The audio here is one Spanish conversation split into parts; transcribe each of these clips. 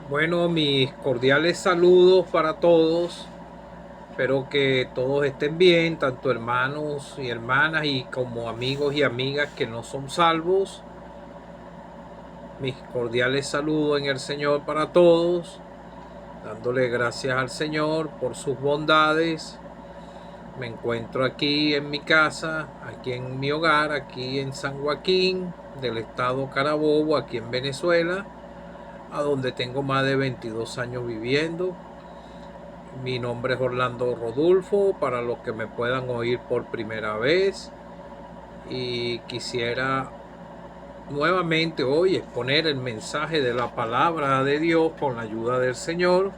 Bueno, mis cordiales saludos para todos. Espero que todos estén bien, tanto hermanos y hermanas y como amigos y amigas que no son salvos. Mis cordiales saludos en el Señor para todos, dándole gracias al Señor por sus bondades. Me encuentro aquí en mi casa, aquí en mi hogar, aquí en San Joaquín, del estado Carabobo, aquí en Venezuela, a donde tengo más de 22 años viviendo. Mi nombre es Orlando Rodulfo, para los que me puedan oír por primera vez. Y quisiera nuevamente hoy exponer el mensaje de la palabra de Dios con la ayuda del Señor.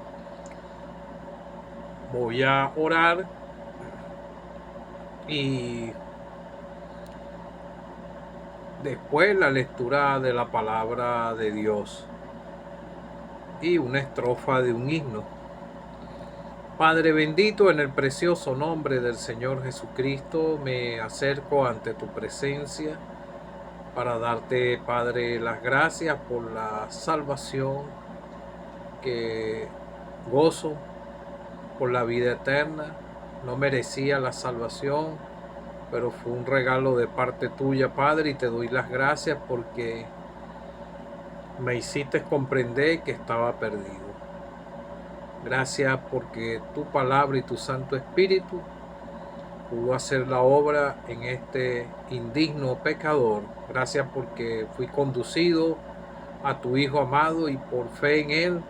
Voy a orar y después la lectura de la palabra de Dios y una estrofa de un himno. Padre bendito, en el precioso nombre del Señor Jesucristo, me acerco ante tu presencia para darte, Padre, las gracias por la salvación que gozo, por la vida eterna. No merecía la salvación, pero fue un regalo de parte tuya, Padre, y te doy las gracias porque me hiciste comprender que estaba perdido. Gracias porque tu palabra y tu Santo Espíritu pudo hacer la obra en este indigno pecador. Gracias porque fui conducido a tu Hijo amado y por fe en Él,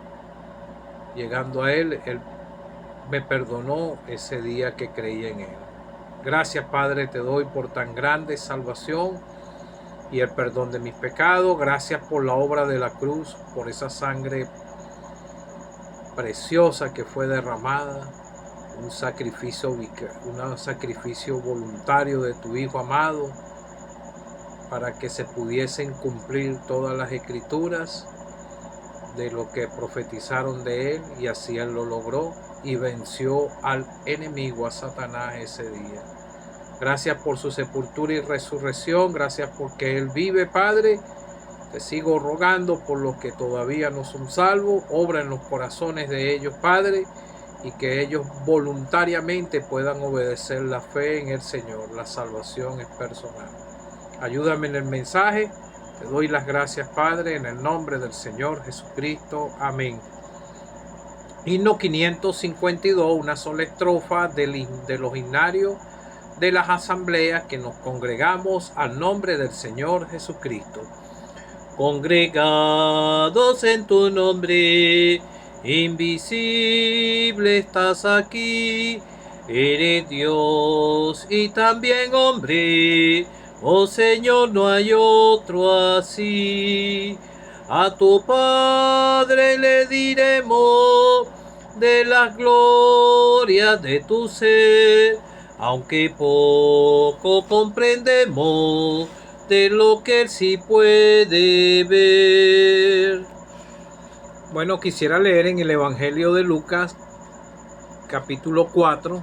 llegando a Él me perdonó ese día que creí en Él. Gracias, Padre, te doy por tan grande salvación y el perdón de mis pecados. Gracias por la obra de la cruz, por esa sangre preciosa que fue derramada, un sacrificio voluntario de tu Hijo amado, para que se pudiesen cumplir todas las escrituras de lo que profetizaron de él, y así él lo logró y venció al enemigo, a Satanás, ese día. Gracias por su sepultura y resurrección, gracias porque él vive, Padre. Te sigo rogando por los que todavía no son salvos, obra en los corazones de ellos, Padre, y que ellos voluntariamente puedan obedecer la fe en el Señor. La salvación es personal. Ayúdame en el mensaje. Te doy las gracias, Padre, en el nombre del Señor Jesucristo. Amén. Himno 552, una sola estrofa de los himnarios de las asambleas que nos congregamos al nombre del Señor Jesucristo. Congregados en tu nombre, invisible estás aquí, eres Dios y también hombre, oh Señor, no hay otro así. A tu Padre le diremos de las glorias de tu ser, aunque poco comprendemos de lo que él sí puede ver. Bueno, quisiera leer en el Evangelio de Lucas, capítulo 4,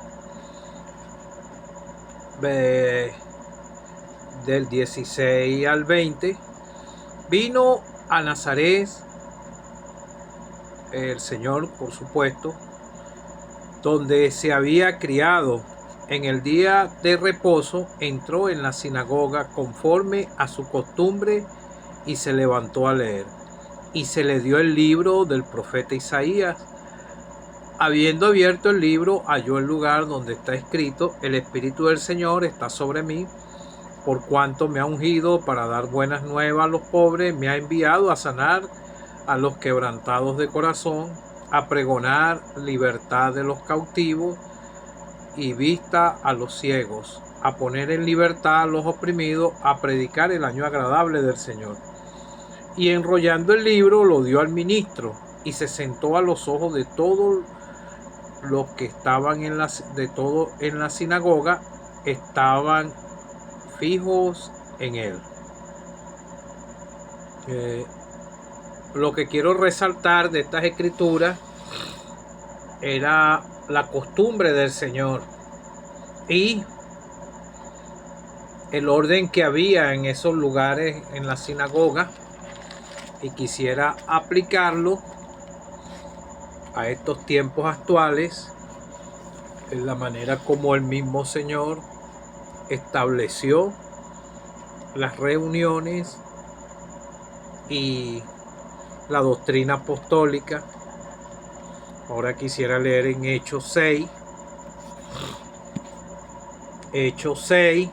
del 16 al 20. Vino a Nazaret el Señor, por supuesto, donde se había criado. En el día de reposo entró en la sinagoga conforme a su costumbre y se levantó a leer. Y se le dio el libro del profeta Isaías. Habiendo abierto el libro, halló el lugar donde está escrito: el Espíritu del Señor está sobre mí, por cuanto me ha ungido para dar buenas nuevas a los pobres, me ha enviado a sanar a los quebrantados de corazón, a pregonar libertad de los cautivos y vista a los ciegos, a poner en libertad a los oprimidos, a predicar el año agradable del Señor. Y enrollando el libro lo dio al ministro, y se sentó a los ojos de todos los que estaban en la sinagoga, estaban fijos en él. Lo que quiero resaltar de estas escrituras era la costumbre del Señor y el orden que había en esos lugares en la sinagoga, y quisiera aplicarlo a estos tiempos actuales, en la manera como el mismo Señor estableció las reuniones y la doctrina apostólica. Ahora quisiera leer en Hechos 6. Hechos 6.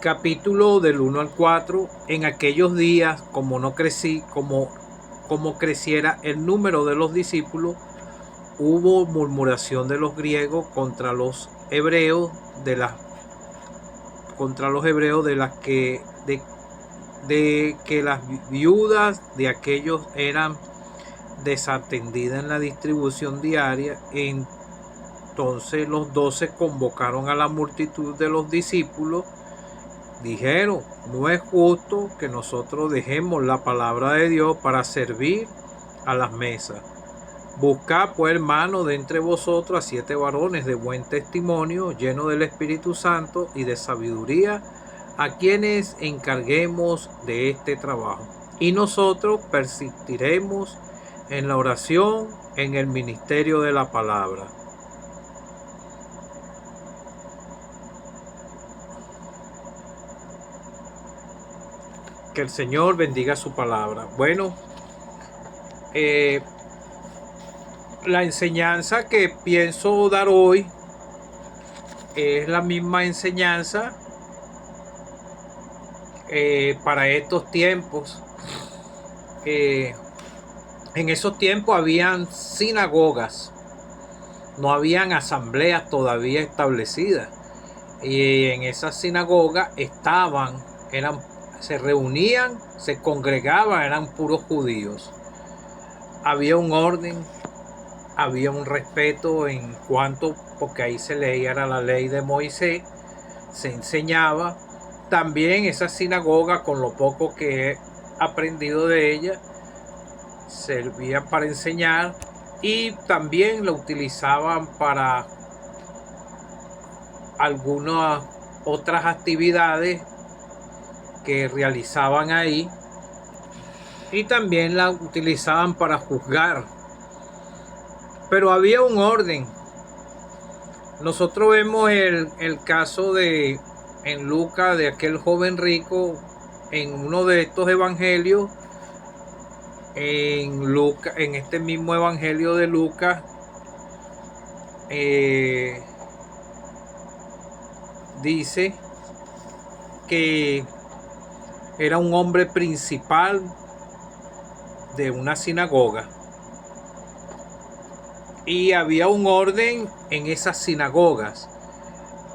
Capítulo del 1 al 4. En aquellos días, como creciera el número de los discípulos, hubo murmuración de los griegos contra los hebreos de que las viudas de aquellos eran desatendidas en la distribución diaria. Entonces los 12 convocaron a la multitud de los discípulos. Dijeron: no es justo que nosotros dejemos la palabra de Dios para servir a las mesas. Buscad pues, hermanos, de entre vosotros a 7 varones de buen testimonio, llenos del Espíritu Santo y de sabiduría, a quienes encarguemos de este trabajo. Y nosotros persistiremos en la oración, en el ministerio de la palabra. Que el Señor bendiga su palabra. Bueno, la enseñanza que pienso dar hoy es la misma enseñanza para estos tiempos. En esos tiempos habían sinagogas, no habían asambleas todavía establecidas. Y en esas sinagogas se reunían, se congregaban, eran puros judíos. Había un orden, había un respeto porque ahí se leía la ley de Moisés, se enseñaba. También esa sinagoga, con lo poco que he aprendido de ella, servía para enseñar, y también la utilizaban para algunas otras actividades que realizaban ahí, y también la utilizaban para juzgar. Pero había un orden. Nosotros vemos el caso en Lucas de aquel joven rico, en uno de estos evangelios. En este mismo evangelio de Lucas, dice que era un hombre principal de una sinagoga, y había un orden en esas sinagogas.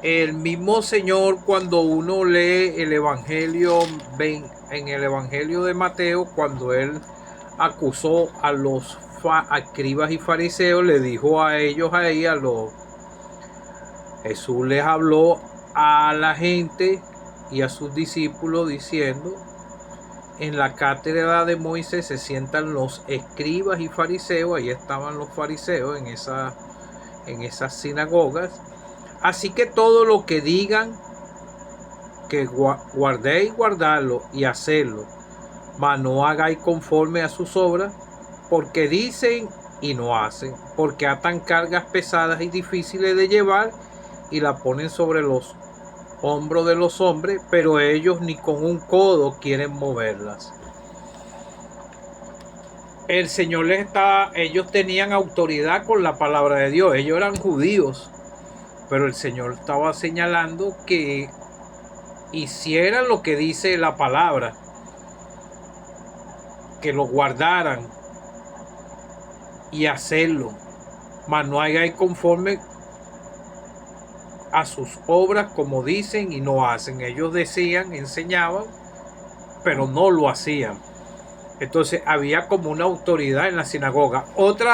El mismo Señor, cuando uno lee el evangelio, en el evangelio de Mateo, cuando él acusó a los escribas y fariseos, le dijo a ellos ahí, Jesús les habló a la gente y a sus discípulos diciendo: en la cátedra de Moisés se sientan los escribas y fariseos. Ahí estaban los fariseos en esas sinagogas. Así que todo lo que digan, que guardéis, guardarlo y hacerlo, mas no hagáis conforme a sus obras, porque dicen y no hacen, porque atan cargas pesadas y difíciles de llevar y la ponen sobre los hombros de los hombres, pero ellos ni con un codo quieren moverlas. El Señor ellos tenían autoridad con la palabra de Dios, ellos eran judíos, pero el Señor estaba señalando que hicieran lo que dice la palabra, que lo guardaran y hacerlo, mas no hagáis conforme a sus obras, como dicen y no hacen. Ellos decían, enseñaban, pero no lo hacían. Entonces había como una autoridad en la sinagoga. Otro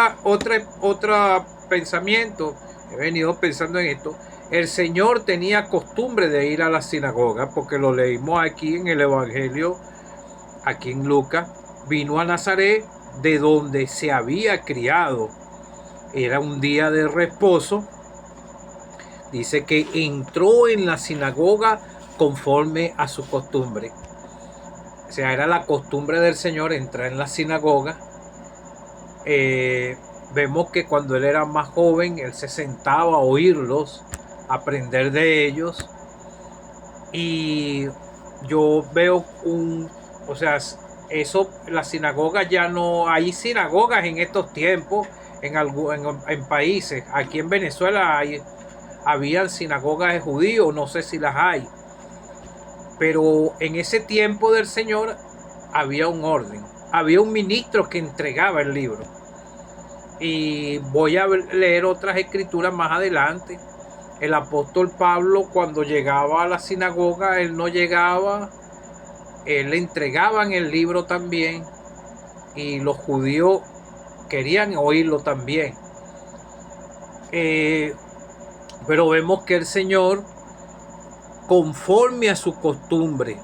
pensamiento, he venido pensando en esto. El Señor tenía costumbre de ir a la sinagoga, porque lo leímos aquí en el evangelio, aquí en Lucas. Vino a Nazaret, de donde se había criado. Era un día de reposo. Dice que entró en la sinagoga conforme a su costumbre. sea, era la costumbre del Señor entrar en la sinagoga. Vemos que cuando él era más joven, él se sentaba a oírlos, a aprender de ellos. Y yo veo o sea, eso, las sinagogas ya no, hay sinagogas en estos tiempos, en países. Aquí en Venezuela habían sinagogas de judíos, no sé si las hay. Pero en ese tiempo del Señor había un orden, había un ministro que entregaba el libro. Y voy a leer otras escrituras más adelante. El apóstol Pablo, cuando llegaba a la sinagoga, él no llegaba, él le entregaban el libro también, y los judíos querían oírlo también. Pero vemos que el Señor, conforme a su costumbre,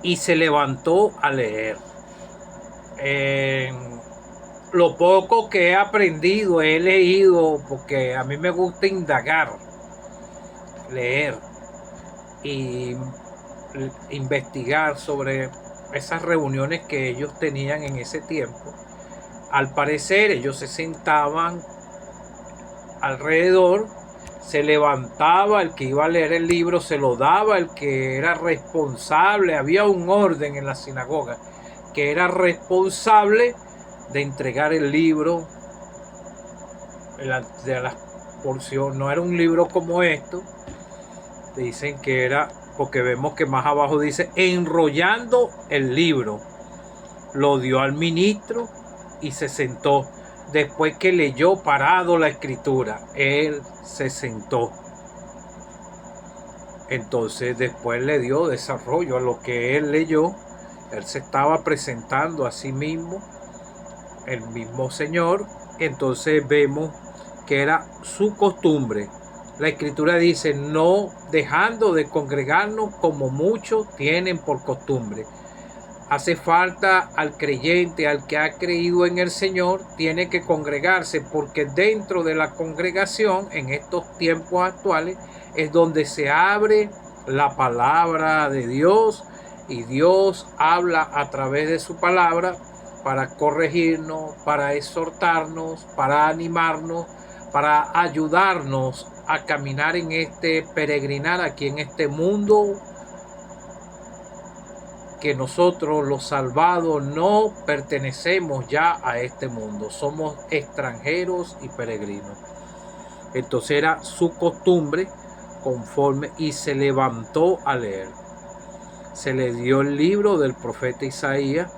y se levantó a leer. Lo poco que he aprendido, he leído, porque a mí me gusta indagar, leer y investigar sobre esas reuniones que ellos tenían en ese tiempo. Al parecer ellos se sentaban alrededor, se levantaba el que iba a leer el libro, se lo daba el que era responsable. Había un orden en la sinagoga que era responsable de entregar el libro de la porción. No era un libro como esto, dicen que era, porque vemos que más abajo dice enrollando el libro, lo dio al ministro y se sentó. Después que leyó parado la escritura, él se sentó. Entonces después le dio desarrollo a lo que él leyó. Él se estaba presentando a sí mismo, el mismo Señor. Entonces vemos que era su costumbre. La escritura dice, no dejando de congregarnos como muchos tienen por costumbre. Hace falta al creyente, al que ha creído en el Señor, tiene que congregarse, porque dentro de la congregación, en estos tiempos actuales, es donde se abre la palabra de Dios, y Dios habla a través de su palabra para corregirnos, para exhortarnos, para animarnos, para ayudarnos a caminar en este peregrinar aquí en este mundo, que nosotros los salvados no pertenecemos ya a este mundo, somos extranjeros y peregrinos. Entonces era su costumbre conforme, y se levantó a leer. Se le dio el libro del profeta Isaías,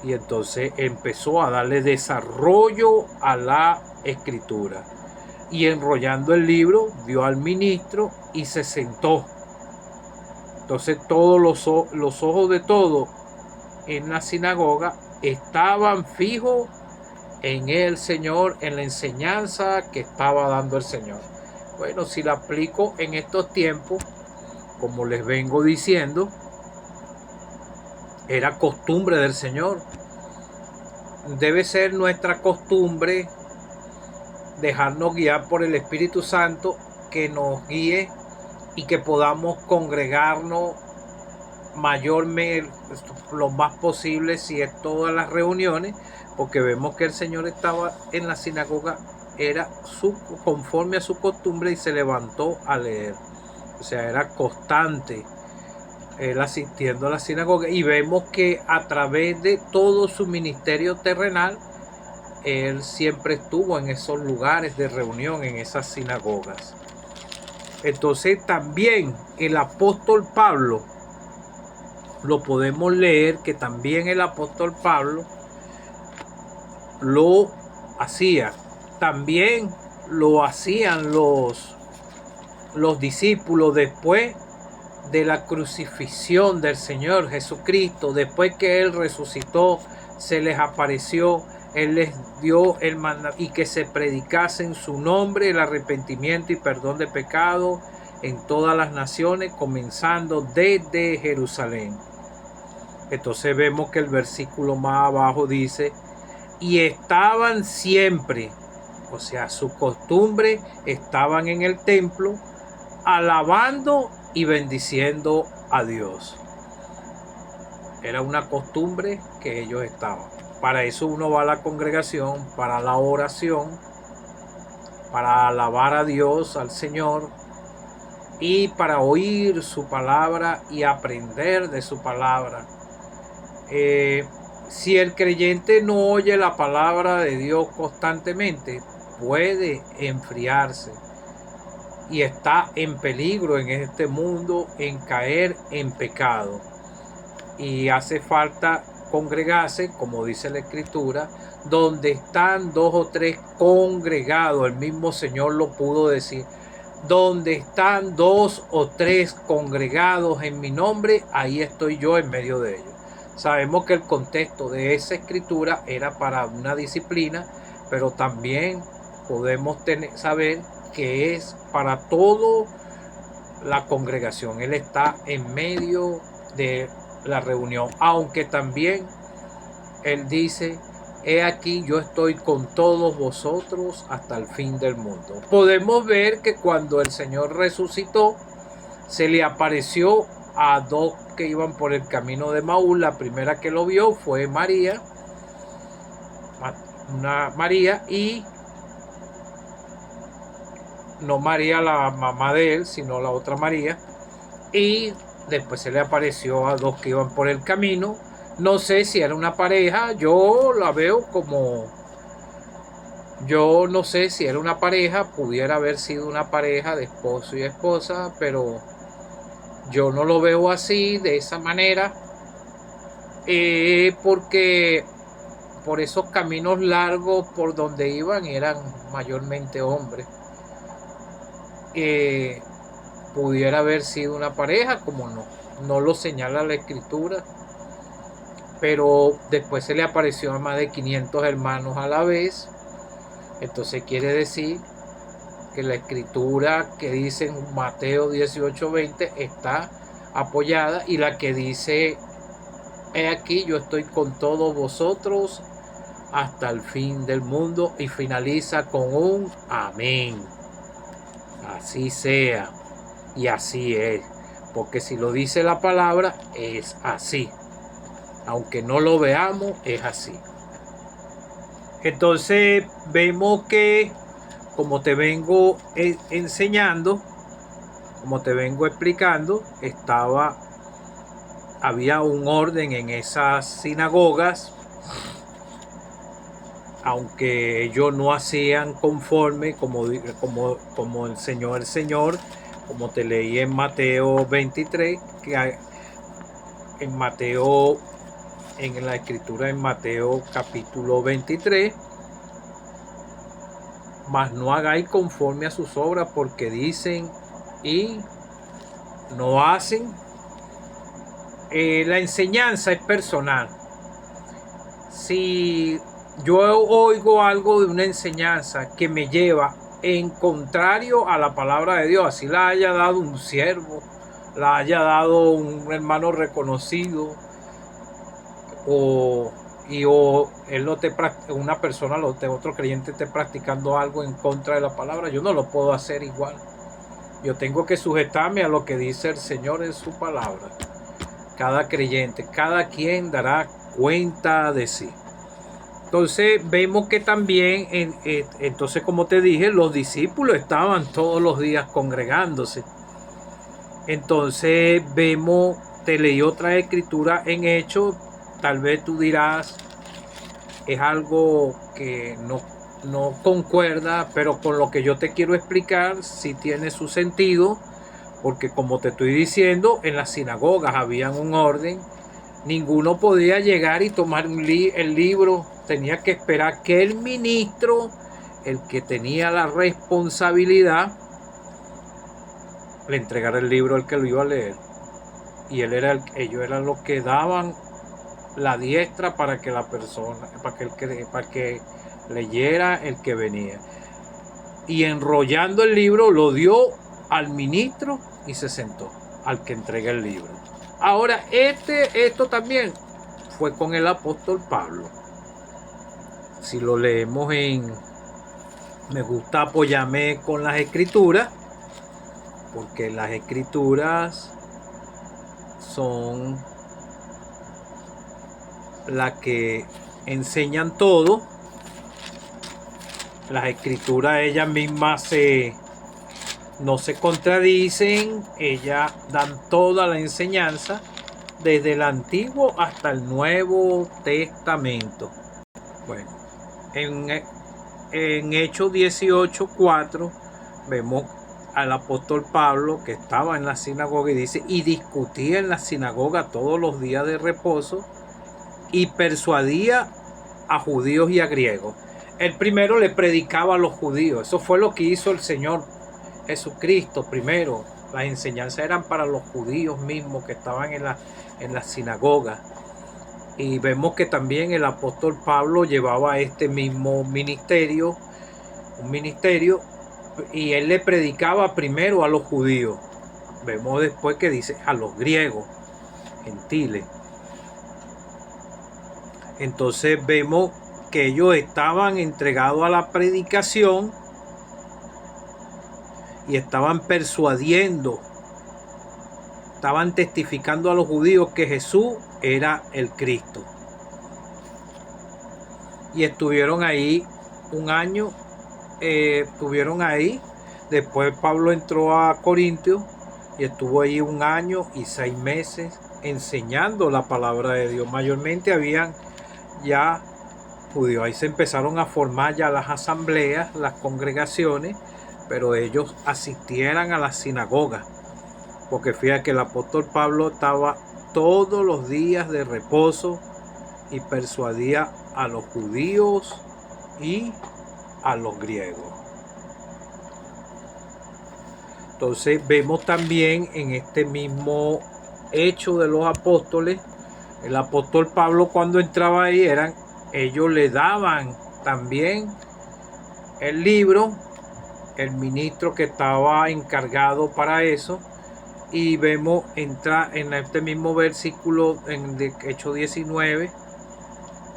y entonces empezó a darle desarrollo a la escritura. Y enrollando el libro, dio al ministro y se sentó. Entonces todos los ojos de todos en la sinagoga estaban fijos en el Señor, en la enseñanza que estaba dando el Señor. Bueno, si la aplico en estos tiempos, como les vengo diciendo, era costumbre del Señor. Debe ser nuestra costumbre dejarnos guiar por el Espíritu Santo, que nos guíe y que podamos congregarnos mayormente, lo más posible, si es todas las reuniones, porque vemos que el Señor estaba en la sinagoga, era conforme a su costumbre, y se levantó a leer. O sea, era constante él asistiendo a la sinagoga, y vemos que a través de todo su ministerio terrenal, él siempre estuvo en esos lugares de reunión, en esas sinagogas. Entonces también el apóstol Pablo, lo podemos leer, que también el apóstol Pablo lo hacía. También lo hacían los discípulos después de la crucifixión del Señor Jesucristo. Después que Él resucitó, se les apareció, Él les dio el mandato y que se predicase en su nombre el arrepentimiento y perdón de pecado en todas las naciones, comenzando desde Jerusalén. Entonces vemos que el versículo más abajo dice, y estaban siempre, o sea, su costumbre, estaban en el templo alabando y bendiciendo a Dios. Era una costumbre que ellos estaban. Para eso uno va a la congregación, para la oración, para alabar a Dios, al Señor, y para oír su palabra y aprender de su palabra. Si el creyente no oye la palabra de Dios constantemente, puede enfriarse y está en peligro en este mundo en caer en pecado. Y hace falta congregarse, como dice la Escritura, donde están 2 o 3 congregados. El mismo Señor lo pudo decir. Donde están 2 o 3 congregados en mi nombre, ahí estoy yo en medio de ellos. Sabemos que el contexto de esa escritura era para una disciplina, pero también podemos saber que es para toda la congregación. Él está en medio de la reunión, aunque también Él dice: he aquí, yo estoy con todos vosotros hasta el fin del mundo. Podemos ver que cuando el Señor resucitó, se le apareció a 2 que iban por el camino de Maús. La primera que lo vio fue María, y no María la mamá de él, sino la otra María. Y después se le apareció a 2 que iban por el camino. No sé si era una pareja, yo la veo como... Yo no sé si era una pareja, pudiera haber sido una pareja de esposo y esposa, pero yo no lo veo así, de esa manera, porque por esos caminos largos por donde iban eran mayormente hombres. Pudiera haber sido una pareja, como no lo señala la Escritura, pero después se le apareció a más de 500 hermanos a la vez. Entonces quiere decir que la escritura que dice en Mateo 18:20 está apoyada, y la que dice: he aquí, yo estoy con todos vosotros hasta el fin del mundo, y finaliza con un amén. Así sea, y así es, porque si lo dice la palabra, es así. Aunque no lo veamos, es así. Entonces vemos que, como te vengo enseñando, como te vengo explicando, había un orden en esas sinagogas, aunque ellos no hacían conforme, como enseñó el Señor, como te leí en Mateo 23, que en la escritura en Mateo capítulo 23, mas no hagáis conforme a sus obras, porque dicen y no hacen. La enseñanza es personal. Si yo oigo algo de una enseñanza que me lleva en contrario a la palabra de Dios, así la haya dado un siervo, la haya dado un hermano reconocido, o él no una persona, otro creyente esté practicando algo en contra de la palabra, yo no lo puedo hacer igual. Yo tengo que sujetarme a lo que dice el Señor en su palabra. Cada creyente, cada quien dará cuenta de sí. Entonces vemos que también, entonces, como te dije, los discípulos estaban todos los días congregándose. Entonces vemos, te leí otra escritura en Hechos. Tal vez tú dirás, es algo que no concuerda, pero con lo que yo te quiero explicar sí tiene su sentido, porque como te estoy diciendo, en las sinagogas habían un orden. Ninguno podía llegar y tomar el libro, tenía que esperar que el ministro, el que tenía la responsabilidad, le entregara el libro al que lo iba a leer. Y ellos eran los que daban la diestra para que la persona, para que leyera el que venía. Y enrollando el libro lo dio al ministro y se sentó, al que entrega el libro. Ahora, esto también fue con el apóstol Pablo. Si lo leemos me gusta apoyarme con las escrituras, porque las escrituras son la que enseñan todo. Las escrituras ellas mismas no se contradicen, ellas dan toda la enseñanza desde el Antiguo hasta el Nuevo Testamento. Bueno, en Hechos 18:4 vemos al apóstol Pablo que estaba en la sinagoga y dice, y discutía en la sinagoga todos los días de reposo y persuadía a judíos y a griegos. El primero le predicaba a los judíos. Eso fue lo que hizo el Señor Jesucristo primero. Las enseñanzas eran para los judíos mismos que estaban en la sinagoga. Y vemos que también el apóstol Pablo llevaba este mismo ministerio, un ministerio, y él le predicaba primero a los judíos. Vemos después que dice a los griegos, gentiles. Entonces vemos que ellos estaban entregados a la predicación y estaban persuadiendo, estaban testificando a los judíos que Jesús era el Cristo. Y estuvieron ahí un año, estuvieron ahí. Después Pablo entró a Corintios y estuvo ahí 1 año y 6 meses enseñando la palabra de Dios. Mayormente habían ya judíos. Ahí se empezaron a formar ya las asambleas, las congregaciones, pero ellos asistieran a las sinagogas. Porque fíjate que el apóstol Pablo estaba todos los días de reposo y persuadía a los judíos y a los griegos. Entonces vemos también en este mismo Hecho de los Apóstoles, el apóstol Pablo cuando entraba ahí, ellos le daban también el libro, el ministro que estaba encargado para eso, y vemos entrar en este mismo versículo en Hechos 19,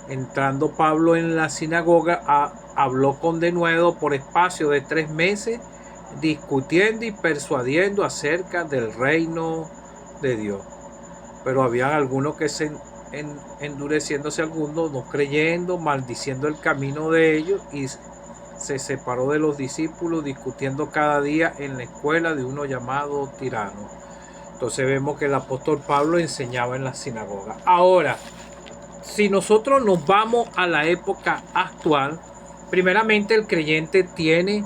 entrando Pablo en la sinagoga, habló con denuedo por espacio de 3 meses, discutiendo y persuadiendo acerca del reino de Dios. Pero habían algunos que se endureciéndose, algunos no creyendo, maldiciendo el camino de ellos, y se separó de los discípulos, discutiendo cada día en la escuela de uno llamado Tirano. Entonces vemos que el apóstol Pablo enseñaba en la sinagoga. Ahora, si nosotros nos vamos a la época actual, primeramente el creyente tiene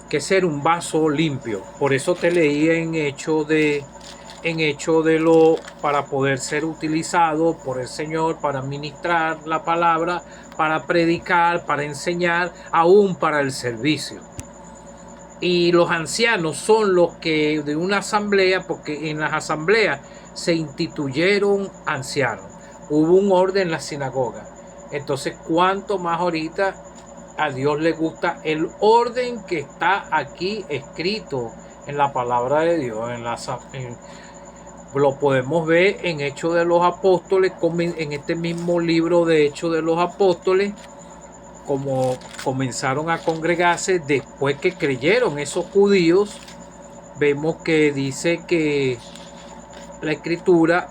que ser un vaso limpio. Por eso te leí en hecho de para poder ser utilizado por el Señor, para ministrar la palabra, para predicar, para enseñar, aún para el servicio. Y los ancianos son los que de una asamblea, porque en las asambleas se instituyeron ancianos. Hubo un orden en la sinagoga. Entonces, cuánto más ahorita a Dios le gusta el orden que está aquí escrito en la palabra de Dios. Lo podemos ver en Hechos de los Apóstoles, en este mismo libro de Hechos de los Apóstoles, como comenzaron a congregarse después que creyeron esos judíos. Vemos que dice que la escritura,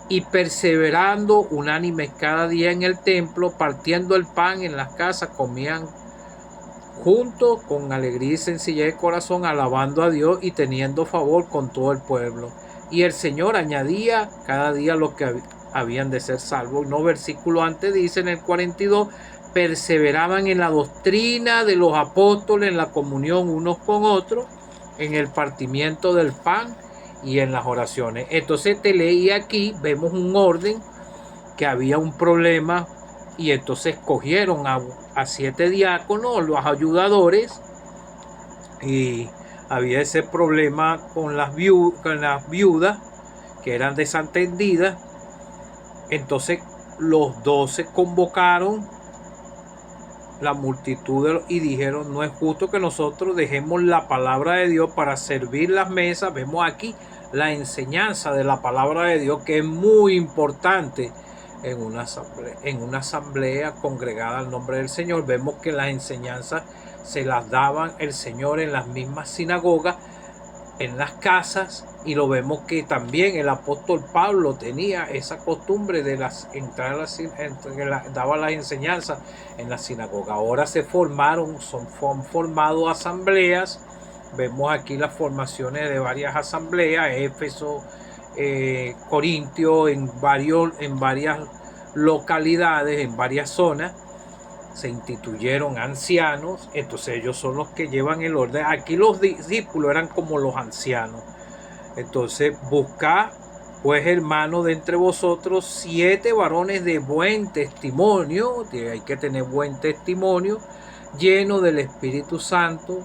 y perseverando unánimes cada día en el templo, partiendo el pan en las casas, comían juntos con alegría y sencillez de corazón, alabando a Dios y teniendo favor con todo el pueblo. Y el Señor añadía cada día los que habían de ser salvos. No, versículo antes dice en el 42, perseveraban en la doctrina de los apóstoles, en la comunión unos con otros, en el partimiento del pan y en las oraciones. Entonces te leí aquí, vemos un orden, que había un problema, y entonces escogieron a 7 diáconos, los ayudadores, y había ese problema con las viudas que eran desatendidas. Entonces los 12 convocaron la multitud y dijeron: no es justo que nosotros dejemos la palabra de Dios para servir las mesas. Vemos aquí la enseñanza de la palabra de Dios, que es muy importante en una asamblea congregada al nombre del Señor. Vemos que las enseñanzas se las daban el Señor en las mismas sinagogas, en las casas, y lo vemos que también el apóstol Pablo tenía esa costumbre de daba las enseñanzas en la sinagoga. Ahora se formaron, han formado asambleas. Vemos aquí las formaciones de varias asambleas, Éfeso, Corintio, en varias localidades, en varias zonas se instituyeron ancianos, entonces ellos son los que llevan el orden. Aquí los discípulos eran como los ancianos. Entonces buscad, pues, hermanos, de entre vosotros 7 varones de buen testimonio, que hay que tener buen testimonio, llenos del Espíritu Santo,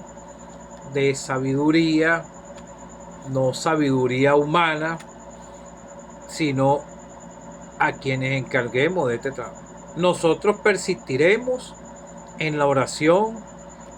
de sabiduría, no sabiduría humana, sino a quienes encarguemos de este trabajo. Nosotros persistiremos en la oración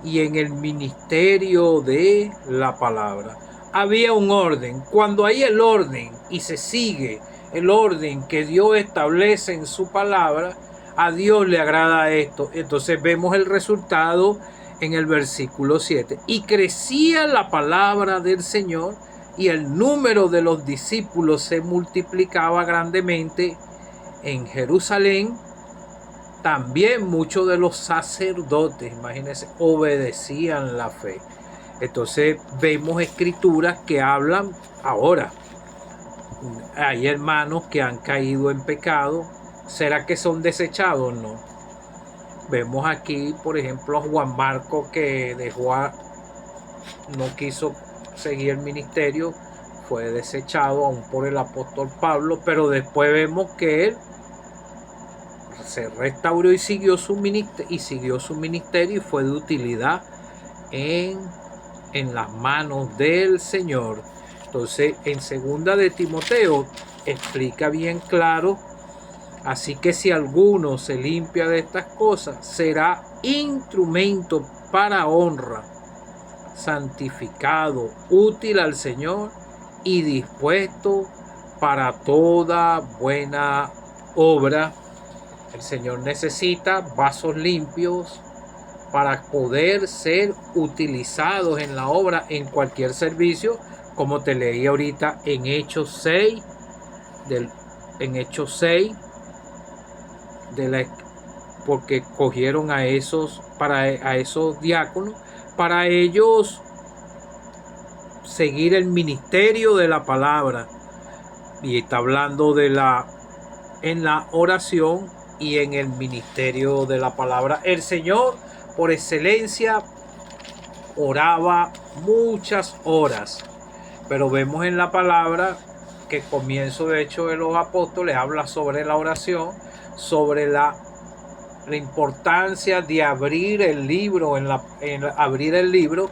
y en el ministerio de la palabra. Había un orden. Cuando hay el orden y se sigue el orden que Dios establece en su palabra, a Dios le agrada esto. Entonces vemos el resultado en el versículo 7. Y crecía la palabra del Señor y el número de los discípulos se multiplicaba grandemente en Jerusalén. También muchos de los sacerdotes, imagínense, obedecían la fe. Entonces vemos escrituras que hablan ahora. Hay hermanos que han caído en pecado. ¿Será que son desechados? No. Vemos aquí, por ejemplo, a Juan Marcos, que no quiso seguir el ministerio, fue desechado aún por el apóstol Pablo, pero después vemos que él se restauró y siguió su ministerio y fue de utilidad en las manos del Señor. Entonces, en segunda de Timoteo explica bien claro: así que si alguno se limpia de estas cosas, será instrumento para honra, santificado, útil al Señor y dispuesto para toda buena obra. El Señor necesita vasos limpios para poder ser utilizados en la obra, en cualquier servicio, como te leí ahorita en Hechos 6, porque cogieron a esos diáconos para ellos seguir el ministerio de la palabra. Y está hablando en la oración y en el ministerio de la palabra. El Señor, por excelencia, oraba muchas horas, pero vemos en la palabra que comienzo de hecho de los apóstoles habla sobre la oración, sobre la importancia de abrir el libro, abrir el libro.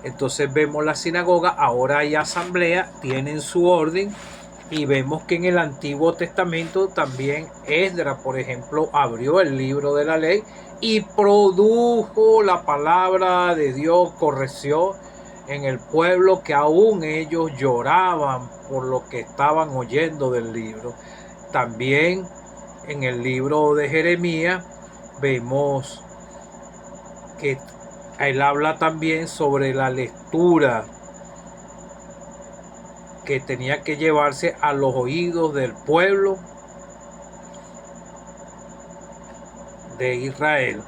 Entonces vemos la sinagoga, ahora hay asamblea, tienen su orden. Y vemos que en el Antiguo Testamento también Esdras, por ejemplo, abrió el libro de la ley y produjo la palabra de Dios, correció en el pueblo, que aún ellos lloraban por lo que estaban oyendo del libro. También en el libro de Jeremías vemos que él habla también sobre la lectura que tenía que llevarse a los oídos del pueblo de Israel.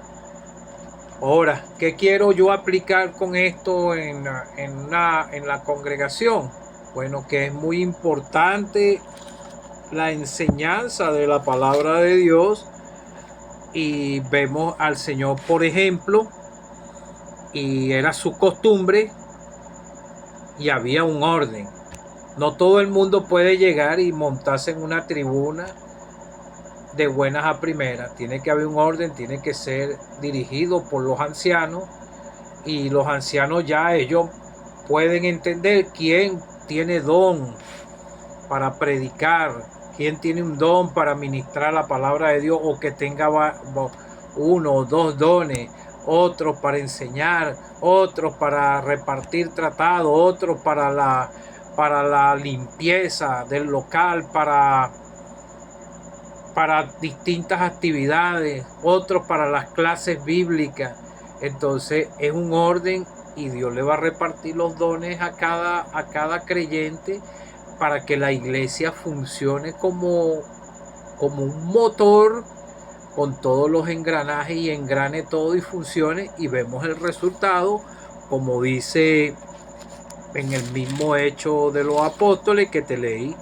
Ahora, ¿qué quiero yo aplicar con esto en la congregación? Bueno, que es muy importante la enseñanza de la palabra de Dios, y vemos al Señor, por ejemplo, y era su costumbre y había un orden. No todo el mundo puede llegar y montarse en una tribuna de buenas a primeras. Tiene que haber un orden, tiene que ser dirigido por los ancianos, y los ancianos ya ellos pueden entender quién tiene don para predicar, quién tiene un don para ministrar la palabra de Dios, o que tenga uno o dos dones, otros para enseñar, otros para repartir tratados, otros para la limpieza del local, para distintas actividades, otros para las clases bíblicas. Entonces es un orden y Dios le va a repartir los dones a cada creyente para que la iglesia funcione como un motor con todos los engranajes y engrane todo y funcione, y vemos el resultado, como dice en el mismo Hecho de los Apóstoles que te leí.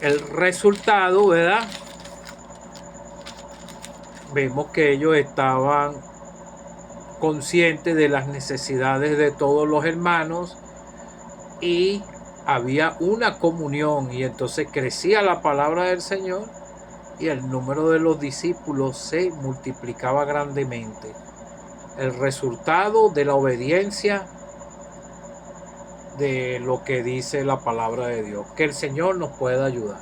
El resultado, ¿verdad? Vemos que ellos estaban conscientes de las necesidades de todos los hermanos y había una comunión, y entonces crecía la palabra del Señor y el número de los discípulos se multiplicaba grandemente. El resultado de la obediencia de lo que dice la palabra de Dios. Que el Señor nos pueda ayudar.